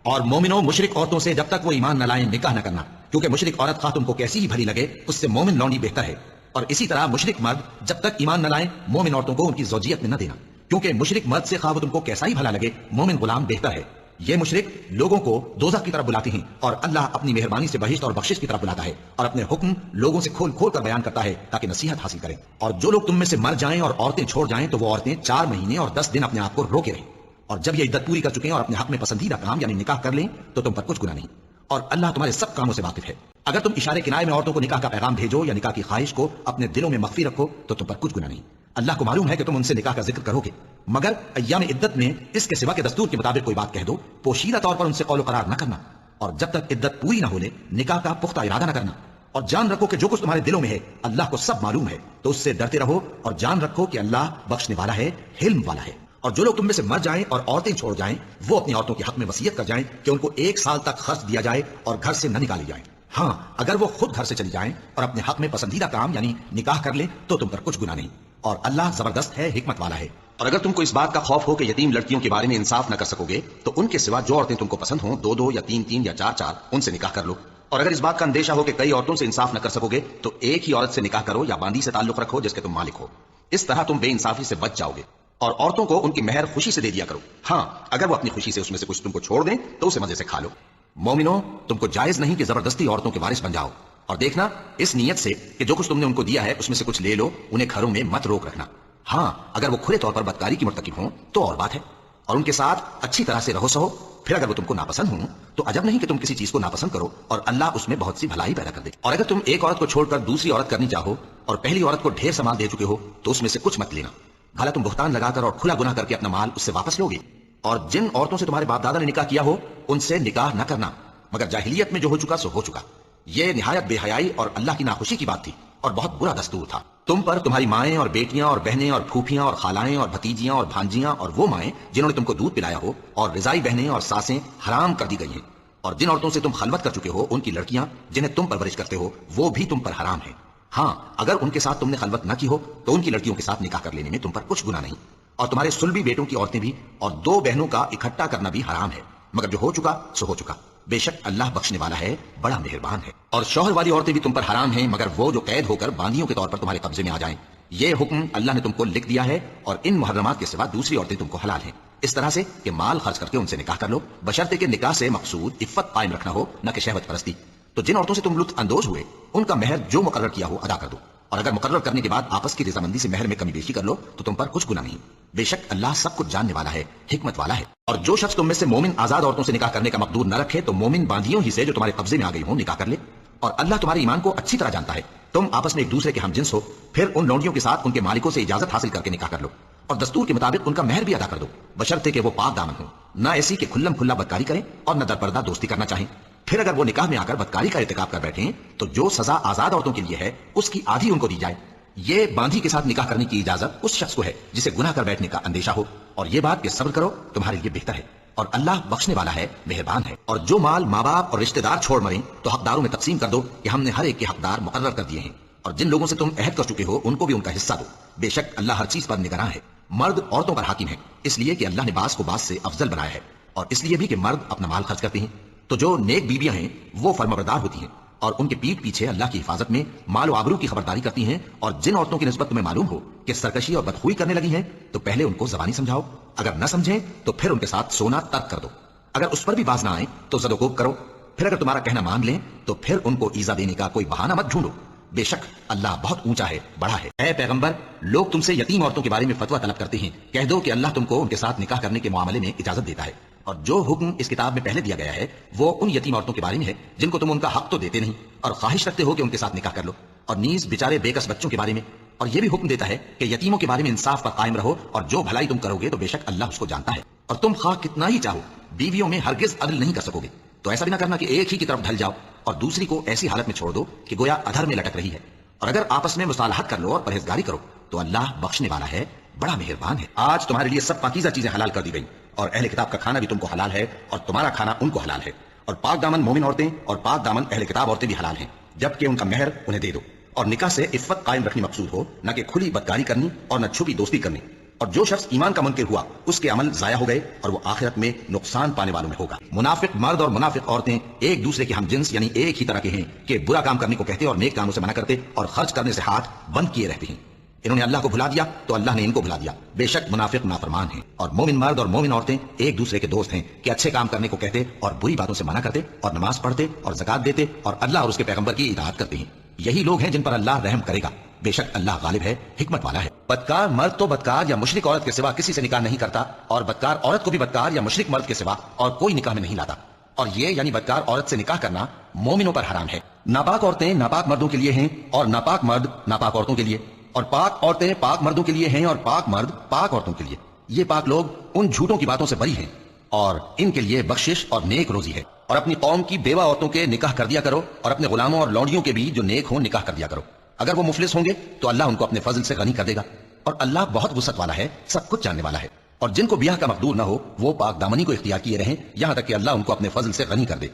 اور مومنوں مشرک عورتوں سے جب تک وہ ایمان نہ لائیں نکاح نہ کرنا، کیونکہ مشرک عورت خواہ تم کو کیسی ہی بھلی لگے اس سے مومن لونڈی بہتر ہے، اور اسی طرح مشرک مرد جب تک ایمان نہ لائیں مومن عورتوں کو ان کی زوجیت میں نہ دینا، کیونکہ مشرک مرد سے خواہ وہ تم کو کیسا ہی بھلا لگے مومن غلام بہتر ہے۔ یہ مشرک لوگوں کو دوزخ کی طرف بلاتے ہیں، اور اللہ اپنی مہربانی سے بہشت اور بخشش کی طرف بلاتا ہے، اور اپنے حکم لوگوں سے کھول کھول کر بیان کرتا ہے تاکہ نصیحت حاصل کریں۔ اور جو لوگ تم میں سے مر جائیں اور عورتیں چھوڑ جائیں تو وہ عورتیں 4 مہینے اور 10 دن اپنے آپ کو روکے رہیں، اور جب یہ عدت پوری کر چکیں اور اپنے حق میں پسندیدہ کام یعنی نکاح کر لیں تو تم پر کچھ گناہ نہیں، اور اللہ تمہارے سب کاموں سے واقف ہے۔ اگر تم اشارے کنائے میں عورتوں کو نکاح کا پیغام بھیجو یا نکاح کی خواہش کو اپنے دلوں میں مخفی رکھو تو تم پر کچھ گناہ نہیں۔ اللہ کو معلوم ہے کہ تم ان سے نکاح کا ذکر کرو گے، مگر ایام عدت میں اس کے سوا کے دستور کے مطابق کوئی بات کہہ دو، پوشیدہ طور پر ان سے قول و قرار نہ کرنا، اور جب تک عدت پوری نہ ہو لے نکاح کا پختہ ارادہ نہ کرنا، اور جان رکھو کہ جو کچھ تمہارے دلوں میں ہے اللہ کو سب معلوم ہے، تو اس سے ڈرتے رہو اور جان رکھو کہ اللہ بخشنے والا ہے، حلم والا ہے۔ اور جو لوگ تم میں سے مر جائیں اور عورتیں چھوڑ جائیں وہ اپنی عورتوں کے حق میں وصیت کر جائیں کہ ان کو 1 سال تک خرچ دیا جائے اور گھر سے نہ نکالی جائیں۔ ہاں اگر وہ خود گھر سے چلی جائیں اور اپنے حق میں پسندیدہ کام یعنی نکاح کر لیں تو تم پر کچھ گناہ نہیں، اور اللہ زبردست ہے، حکمت والا ہے۔ اور اگر تم کو اس بات کا خوف ہو کہ یتیم لڑکیوں کے بارے میں انصاف نہ کر سکو گے تو ان کے سوا جو عورتیں تم کو پسند ہوں 2 یا 3 یا 4 ان سے نکاح کر لو، اور اگر اس بات کا اندیشہ ہو کہ کئی عورتوں سے انصاف نہ کر سکو گے تو ایک ہی عورت سے نکاح کرو یا باندی سے تعلق رکھو جس کے تم مالک ہو، اس طرح تم بے انصافی سے بچ جاؤ گے۔ اور عورتوں کو ان کی مہر خوشی سے دے دیا کرو، ہاں اگر وہ اپنی خوشی سے اس میں سے کچھ تم کو چھوڑ دیں تو اسے مزے سے کھا لو۔ مومنو تم کو جائز نہیں کہ زبردستی عورتوں کے وارث بن جاؤ، اور دیکھنا اس نیت سے کہ جو کچھ تم نے ان کو دیا ہے اس میں سے کچھ لے لو، انہیں گھروں میں مت روک رکھنا، ہاں اگر وہ کھلے طور پر بدکاری کی مرتکب ہوں تو اور بات ہے، اور ان کے ساتھ اچھی طرح سے رہو سہو، پھر اگر وہ تم کو ناپسند ہوں تو عجب نہیں کہ تم کسی چیز کو ناپسند کرو اور اللہ اس میں بہت سی بھلائی پیدا کر دے۔ اور اگر تم ایک عورت کو چھوڑ کر دوسری عورت کرنی چاہو اور پہلی عورت کو ڈھیر سامان دے چکے ہو تو اس میں سے کچھ مت لینا، بھلا تم بہتان لگا کر اور کھلا گناہ کر کے اپنا مال اس سے واپس لوگے۔ اور جن عورتوں سے تمہارے باپ دادا نے نکاح کیا ہو ان سے نکاح نہ کرنا، مگر جاہلیت میں جو ہو چکا سو ہو چکا، یہ نہایت بے حیائی اور اللہ کی ناخوشی کی بات تھی اور بہت برا دستور تھا۔ تم پر تمہاری مائیں اور بیٹیاں اور بہنیں اور پھوپھیاں اور خالائیں اور بھتیجیاں اور بھانجیاں اور وہ مائیں جنہوں نے تم کو دودھ پلایا ہو اور رضائی بہنیں اور ساسیں حرام کر دی گئی ہیں، اور جن عورتوں سے تم خلوت کر چکے ہو ان کی لڑکیاں جنہیں تم پرورش کرتے ہو وہ بھی تم پر حرام ہیں، ہاں اگر ان کے ساتھ تم نے خلوت نہ کی ہو تو ان کی لڑکیوں کے ساتھ نکاح کر لینے میں تم پر کچھ گناہ نہیں، اور تمہارے سلبی بیٹوں کی عورتیں بھی اور 2 بہنوں کا اکٹھا کرنا بھی حرام ہے، مگر جو ہو چکا سو ہو چکا، بے شک اللہ بخشنے والا ہے، بڑا مہربان ہے۔ اور شوہر والی عورتیں بھی تم پر حرام ہیں مگر وہ جو قید ہو کر باندیوں کے طور پر تمہارے قبضے میں آ جائیں، یہ حکم اللہ نے تم کو لکھ دیا ہے، اور ان محرمات کے سوا دوسری عورتیں تم کو حلال ہیں، اس طرح سے کہ مال خرچ کر کے ان سے نکاح کر لو، بشرطے کہ نکاح سے مقصود عفت قائم رکھنا ہو نہ کہ شہوت پرستی۔ تو جن عورتوں سے تم لطف اندوز ہوئے ان کا مہر جو مقرر کیا ہو ادا کر دو، اور اگر مقرر کرنے کے بعد آپس کی رضامندی سے مہر میں کمی بیشی کر لو تو تم پر کچھ گناہ نہیں، بے شک اللہ سب کچھ جاننے والا ہے، حکمت والا ہے۔ اور جو شخص تم میں سے مومن آزاد عورتوں سے نکاح کرنے کا مقدور نہ رکھے تو مومن باندیوں ہی سے جو تمہارے قبضے میں آ گئی ہوں نکاح کر لے، اور اللہ تمہارے ایمان کو اچھی طرح جانتا ہے، تم آپس میں ایک دوسرے کے ہم جنس ہو، پھر ان لونڈیوں کے ساتھ ان کے مالکوں سے اجازت حاصل کر کے نکاح کر لو، اور دستور کے مطابق ان کا مہر بھی ادا کر دو، بشرطے کہ وہ پاک دامن ہو، نہ ایسی کہ کھلم کھلا بدکاری کریں اور نہ درپردہ دوستی کرنا چاہیں۔ پھر اگر وہ نکاح میں آ کر بدکاری کا ارتکاب کر بیٹھیں تو جو سزا آزاد عورتوں کے لیے ہے اس کی آدھی ان کو دی جائے۔ یہ باندھی کے ساتھ نکاح کرنے کی اجازت اس شخص کو ہے جسے گناہ کر بیٹھنے کا اندیشہ ہو، اور یہ بات کہ صبر کرو تمہارے لیے بہتر ہے، اور اللہ بخشنے والا ہے، مہربان ہے۔ اور جو مال ماں باپ اور رشتہ دار چھوڑ مریں تو حقداروں میں تقسیم کر دو کہ ہم نے ہر ایک کے حقدار مقرر کر دیے ہیں، اور جن لوگوں سے تم عہد کر چکے ہو ان کو بھی ان کا حصہ دو، بے شک اللہ ہر چیز پر نگراں ہے۔ مرد عورتوں پر حاکم ہے اس لیے کہ اللہ نے بعض کو بعض سے افضل بنایا ہے، اور اس لیے بھی کہ مرد اپنا مال خرچ کرتے ہیں، تو جو نیک بیویاں ہیں وہ فرمانبردار ہوتی ہیں اور ان کے پیٹھ پیچھے اللہ کی حفاظت میں مال و آبرو کی خبرداری کرتی ہیں، اور جن عورتوں کی نسبت تمہیں معلوم ہو کہ سرکشی اور بدخوئی کرنے لگی ہیں تو پہلے ان کو زبانی سمجھاؤ، اگر نہ سمجھیں تو پھر ان کے ساتھ سونا ترک کر دو، اگر اس پر بھی باز نہ آئیں تو زد و کوب کرو، پھر اگر تمہارا کہنا مان لیں تو پھر ان کو ایذا دینے کا کوئی بہانہ مت ڈھونڈو، بے شک اللہ بہت اونچا ہے، بڑا ہے۔ اے پیغمبر لوگ تم سے یتیم عورتوں کے بارے میں فتویٰ طلب کرتے ہیں، کہہ دو کہ اللہ تم کو ان کے ساتھ نکاح کرنے کے معاملے میں اجازت دیتا ہے، اور جو حکم اس کتاب میں پہلے دیا گیا ہے وہ ان یتیم عورتوں کے بارے میں ہے جن کو تم ان کا حق تو دیتے نہیں اور خواہش رکھتے ہو کہ ان کے ساتھ نکاح کر لو، اور نیز بیچارے بے کس بچوں کے بارے میں، اور یہ بھی حکم دیتا ہے کہ یتیموں کے بارے میں انصاف پر قائم رہو، اور جو بھلائی تم کرو گے تو بے شک اللہ اس کو جانتا ہے۔ اور تم خواہ کتنا ہی چاہو بیویوں میں ہرگز عدل نہیں کر سکو گے، تو ایسا بھی نہ کرنا کہ ایک ہی کی طرف ڈھل جاؤ اور دوسری کو ایسی حالت میں چھوڑ دو کہ گویا ادھر میں لٹک رہی ہے، اور اگر آپس میں مصالحت کر لو اور پرہیزگاری کرو تو اللہ بخشنے والا ہے، بڑا مہربان ہے۔ آج تمہارے لیے سب پاکیزہ چیزیں حلال کر دی گئی، اور اہل کتاب کا کھانا بھی تم کو حلال ہے اور تمہارا کھانا ان کو حلال ہے، اور پاک دامن مومن عورتیں اور پاک دامن اہل کتاب عورتیں بھی حلال ہیں، جبکہ ان کا مہر انہیں دے دو، اور نکاح سے عفت قائم رکھنی مقصود ہو، نہ کہ کھلی بدکاری کرنی اور نہ چھپی دوستی کرنی، اور جو شخص ایمان کا منکر ہوا اس کے عمل ضائع ہو گئے اور وہ آخرت میں نقصان پانے والوں میں ہوگا۔ منافق مرد اور منافق عورتیں ایک دوسرے کے ہم جنس یعنی ایک ہی طرح کے ہیں کہ برا کام کرنے کو کہتے اور نیک کاموں سے منع کرتے اور خرچ کرنے سے ہاتھ بند کیے رہتے ہیں۔ انہوں نے اللہ کو بھلا دیا تو اللہ نے ان کو بھلا دیا، بے شک منافق نافرمان ہیں۔ اور مومن مرد اور مومن عورتیں ایک دوسرے کے دوست ہیں کہ اچھے کام کرنے کو کہتے اور بری باتوں سے منع کرتے اور نماز پڑھتے اور زکات دیتے اور اللہ اور اس کے پیغمبر کی اطاعت کرتے ہیں۔ یہی لوگ ہیں جن پر اللہ رحم کرے گا، بے شک اللہ غالب ہے، حکمت والا ہے۔ بدکار مرد تو بدکار یا مشرک عورت کے سوا کسی سے نکاح نہیں کرتا، اور بدکار عورت کو بھی بدکار یا مشرک مرد کے سوا اور کوئی نکاح میں نہیں لاتا، اور یہ یعنی بدکار عورت سے نکاح کرنا مومنوں پر حرام ہے۔ ناپاک عورتیں ناپاک مردوں کے لیے ہیں اور ناپاک مرد ناپاک عورتوں کے لیے، اور پاک عورتیں پاک مردوں کے لیے ہیں اور پاک مرد پاک عورتوں کے لیے۔ یہ پاک لوگ ان جھوٹوں کی باتوں سے بری ہیں اور ان کے لیے بخشش اور نیک روزی ہے۔ اور اپنی قوم کی بیوہ عورتوں کے نکاح کر دیا کرو، اور اپنے غلاموں اور لونڈیوں کے بھی جو نیک ہوں نکاح کر دیا کرو۔ اگر وہ مفلس ہوں گے تو اللہ ان کو اپنے فضل سے غنی کر دے گا، اور اللہ بہت وسعت والا ہے، سب کچھ جاننے والا ہے۔ اور جن کو بیاہ کا مقدور نہ ہو وہ پاک دامنی کو اختیار کیے رہیں یہاں تک کہ اللہ ان کو اپنے فضل سے غنی کر دے۔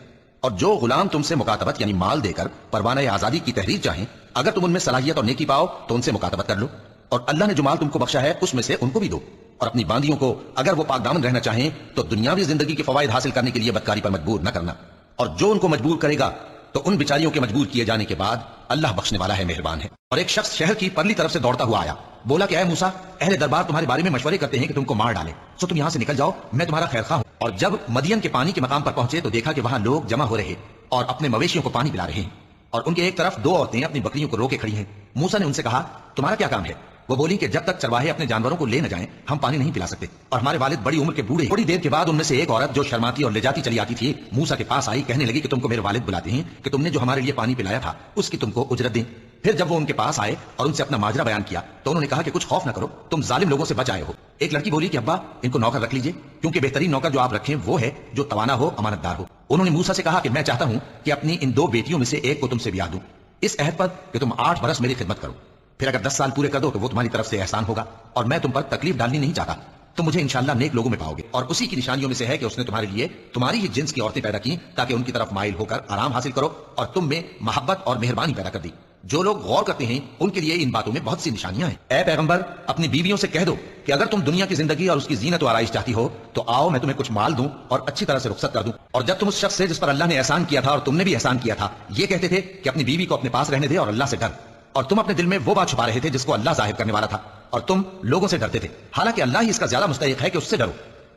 اور جو غلام تم سے مکاتبت یعنی مال دے کر پروانہ آزادی کی تحریر چاہیں، اگر تم ان میں صلاحیت اور نیکی پاؤ تو ان سے مکاتبت کر لو، اور اللہ نے جو مال تم کو بخشا ہے اس میں سے ان کو بھی دو۔ اور اپنی باندیوں کو اگر وہ پاک دامن رہنا چاہیں تو دنیاوی زندگی کے فوائد حاصل کرنے کے لیے بدکاری پر مجبور نہ کرنا، اور جو ان کو مجبور کرے گا تو ان بیچاریوں کے مجبور کیے جانے کے بعد اللہ بخشنے والا ہے، مہربان ہے۔ اور ایک شخص شہر کی پرلی طرف سے دوڑتا ہوا آیا، بولا کہ اے موسیٰ، اہل دربار تمہارے بارے میں مشورے کرتے ہیں کہ تم کو مار ڈالے، سو تم یہاں سے نکل جاؤ، میں تمہارا خیر خواہ ہوں۔ اور جب مدین کے پانی کے مقام پر پہنچے تو دیکھا کہ وہاں لوگ جمع ہو رہے اور اپنے مویشیوں کو پانی پلا رہے ہیں، اور ان کے ایک طرف دو عورتیں اپنی بکریوں کو روکے کھڑی ہیں۔ موسیٰ نے ان سے کہا تمہارا کیا کام ہے؟ وہ بولی کہ جب تک چرواہے اپنے جانوروں کو لے نہ جائیں ہم پانی نہیں پلا سکتے، اور ہمارے والد بڑی عمر کے بوڑھے۔ تھوڑی دیر کے بعد ان میں سے ایک عورت جو شرماتی اور لے جاتی چلی آتی تھی موسیٰ کے پاس آئی، کہنے لگی کہ تم کو میرے والد بلاتے ہیں کہ تم نے جو ہمارے لیے پانی پلایا تھا اس کی تم کو اجرت دیں۔ پھر جب وہ ان کے پاس آئے اور ان سے اپنا ماجرا بیان کیا تو انہوں نے کہا کہ کچھ خوف نہ کرو، تم ظالم لوگوں سے بچ آئے ہو۔ ایک لڑکی بولی کہ ابا ان کو نوکر رکھ لیجئے، کیونکہ بہترین نوکر جو آپ رکھیں وہ ہے جو توانا ہو، امانت دار ہو۔ انہوں نے موسیٰ سے کہا کہ میں چاہتا ہوں کہ اپنی ان دو بیٹیوں میں سے ایک کو تم سے بیاہ دوں، اس عہد پر کہ تم 8 برس میری خدمت کرو، پھر اگر 10 سال پورے کر دو تو وہ تمہاری طرف سے احسان ہوگا، اور میں تم پر تکلیف ڈالنی نہیں چاہتا، تم مجھے انشاءاللہ نیک لوگوں میں پاؤ گے۔ اور اسی کی نشانیوں میں سے ہے کہ اس نے تمہارے لیے تمہاری ہی جنس کی عورتیں پیدا کی تاکہ ان کی طرف مائل ہو کر آرام حاصل کرو، اور تم میں محبت اور مہربانی پیدا کر دی۔ جو لوگ غور کرتے ہیں ان کے لیے ان باتوں میں بہت سی نشانیاں ہیں۔ اے پیغمبر، اپنی بیویوں سے کہہ دو کہ اگر تم دنیا کی زندگی اور اس کی زینت و آرائش چاہتی ہو تو آؤ میں تمہیں کچھ مال دوں اور اچھی طرح سے رخصت کر دوں۔ اور جب تم اس شخص سے جس پر اللہ نے احسان کیا تھا اور تم نے بھی احسان کیا تھا یہ کہتے تھے کہ اپنی بیوی کو اپنے پاس رہنے دے اور اللہ سے ڈر، اور تم اپنے دل میں وہ بات چھپا رہے تھے جس کو اللہ ظاہر کرنے والا تھا، اور تم لوگوں سے ڈرتے تھے، حالانکہ اللہ ہی اس کا زیادہ مستحق ہے کہ اس سے ڈرو۔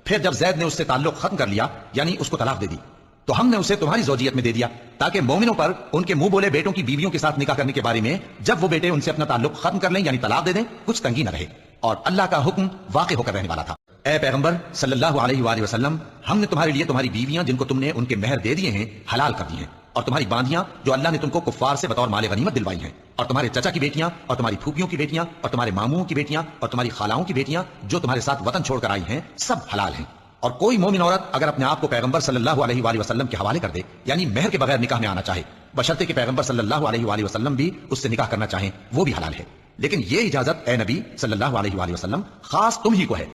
پھر جب زید نے اس سے تعلق ختم کر لیا یعنی اس کو طلاق دے دی تو ہم نے اسے تمہاری زوجیت میں دے دیا تاکہ مومنوں پر ان کے منہ بولے بیٹوں کی بیویوں کے ساتھ نکاح کرنے کے بارے میں جب وہ بیٹے ان سے اپنا تعلق ختم کر لیں یعنی طلاق دے دیں کچھ تنگی نہ رہے، اور اللہ کا حکم واقع ہو کر رہنے والا تھا۔ اے پیغمبر صلی اللہ علیہ وآلہ وسلم، ہم نے تمہارے لیے تمہاری بیویاں جن کو تم نے ان کے مہر دے دیے ہیں حلال کر دی ہیں، اور تمہاری باندیاں جو اللہ نے تم کو کفار سے بطور مال غنیمت دلوائی ہیں، اور تمہارے چچا کی بیٹیاں اور تمہاری پھوپھیوں کی بیٹیاں اور تمہارے ماموں کی بیٹیاں اور تمہاری خالاؤں کی بیٹیاں جو تمہارے ساتھ وطن چھوڑ کر آئی ہیں سب حلال ہیں۔ اور کوئی مومن عورت اگر اپنے آپ کو پیغمبر صلی اللہ علیہ وآلہ وسلم کے حوالے کر دے یعنی مہر کے بغیر نکاح میں آنا چاہے، بشرطے کہ پیغمبر صلی اللہ علیہ وآلہ وسلم بھی اس سے نکاح کرنا چاہیں، وہ بھی حلال ہے، لیکن یہ اجازت اے نبی صلی اللہ علیہ وآلہ وسلم خاص تم ہی کو ہے۔